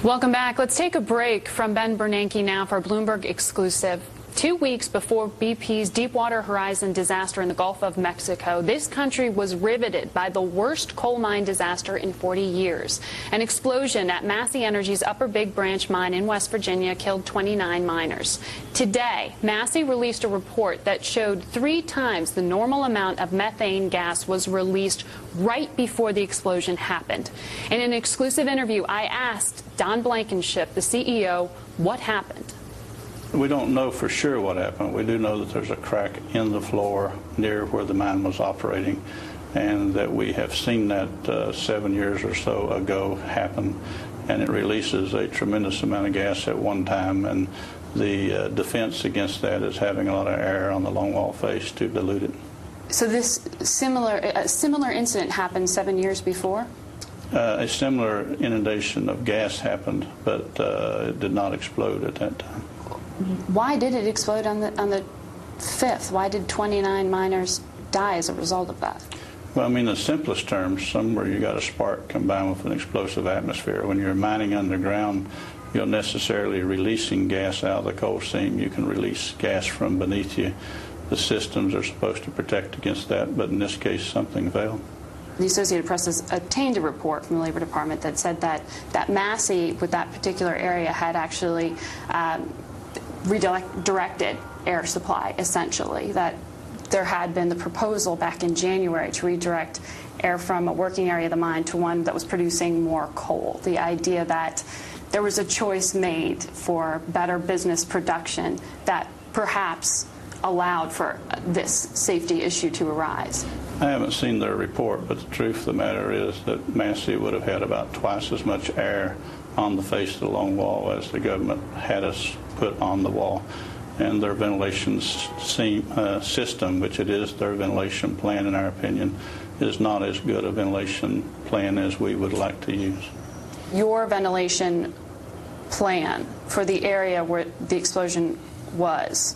Welcome back. Let's take a break from Ben Bernanke now for a Bloomberg exclusive. 2 weeks before BP's Deepwater Horizon disaster in the Gulf of Mexico, this country was riveted by the worst coal mine disaster in 40 years. An explosion at Massey Energy's Upper Big Branch mine in West Virginia killed 29 miners. Today, Massey released a report that showed 3 times the normal amount of methane gas was released right before the explosion happened. In an exclusive interview, I asked Don Blankenship, the CEO, what happened. We don't know for sure what happened. We do know that there's a crack in the floor near where the mine was operating, and that we have seen that 7 years or so ago happen, and it releases a tremendous amount of gas at one time, and the defense against that is having a lot of air on the longwall face to dilute it. So this similar incident happened 7 years before? A similar inundation of gas happened, but it did not explode at that time. Why did it explode on the 5th? Why did 29 miners die as a result of that? Well, I mean, in the simplest terms, somewhere you got a spark combined with an explosive atmosphere. When you're mining underground, you're necessarily releasing gas out of the coal seam. You can release gas from beneath you. The systems are supposed to protect against that, but in this case, something failed. The Associated Press has obtained a report from the Labor Department that said that Massey, with that particular area, had actually redirected air supply, essentially, that there had been the proposal back in January to redirect air from a working area of the mine to one that was producing more coal. The idea that there was a choice made for better business production that perhaps allowed for this safety issue to arise. I haven't seen their report, but the truth of the matter is that Massey would have had about twice as much air on the face of the long wall as the government had us put on the wall. And their ventilation system, which it is their ventilation plan in our opinion, is not as good a ventilation plan as we would like to use. Your ventilation plan for the area where the explosion was,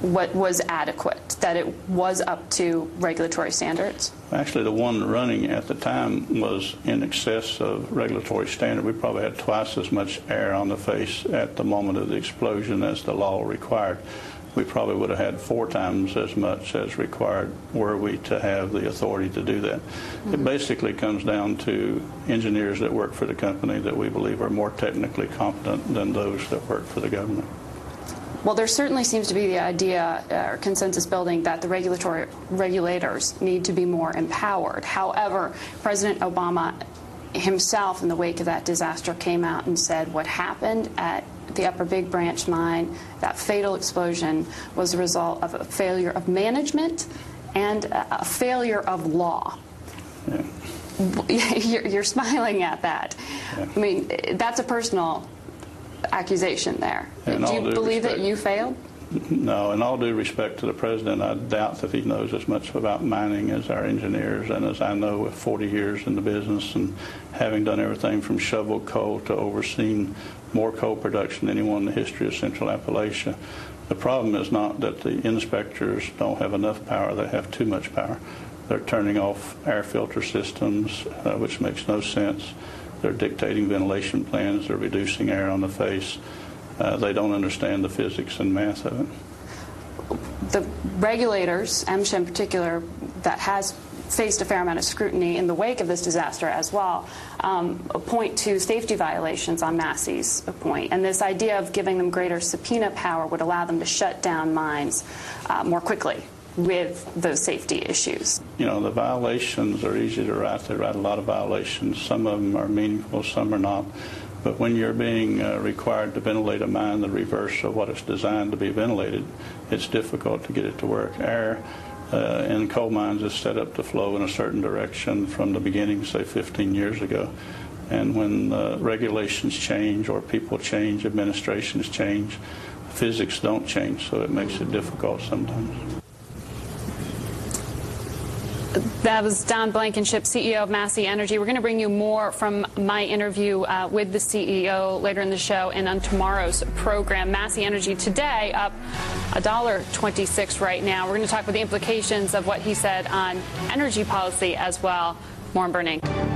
what was adequate, that it was up to regulatory standards? Actually, the one running at the time was in excess of regulatory standard. We probably had twice as much air on the face at the moment of the explosion as the law required. We probably would have had 4 times as much as required were we to have the authority to do that. It basically comes down to engineers that work for the company that we believe are more technically competent than those that work for the government. Well, there certainly seems to be the idea or consensus building that the regulators need to be more empowered. However, President Obama himself, in the wake of that disaster, came out and said what happened at the Upper Big Branch mine, that fatal explosion, was a result of a failure of management and a failure of law. Yeah. You're smiling at that. Yeah. I mean, that's a personal accusation there. Do you believe that you failed? No, in all due respect to the president, I doubt that he knows as much about mining as our engineers, and as I know, with 40 years in the business and having done everything from shovel coal to overseeing more coal production than anyone in the history of Central Appalachia. The problem is not that the inspectors don't have enough power, they have too much power. They're turning off air filter systems, which makes no sense. They're dictating ventilation plans. They're reducing air on the face. They don't understand the physics and math of it. The regulators, MSHA in particular, that has faced a fair amount of scrutiny in the wake of this disaster as well, point to safety violations on Massey's point. And this idea of giving them greater subpoena power would allow them to shut down mines more quickly with those safety issues. You know, the violations are easy to write. They write a lot of violations. Some of them are meaningful, some are not. But when you're being required to ventilate a mine the reverse of what it's designed to be ventilated, it's difficult to get it to work. Air in coal mines is set up to flow in a certain direction from the beginning, say 15 years ago. And when regulations change or people change, administrations change, physics don't change, so it makes it difficult sometimes. That was Don Blankenship, CEO of Massey Energy. We're going to bring you more from my interview with the CEO later in the show and on tomorrow's program. Massey Energy today up $1.26 right now. We're going to talk about the implications of what he said on energy policy as well. More on Bernanke.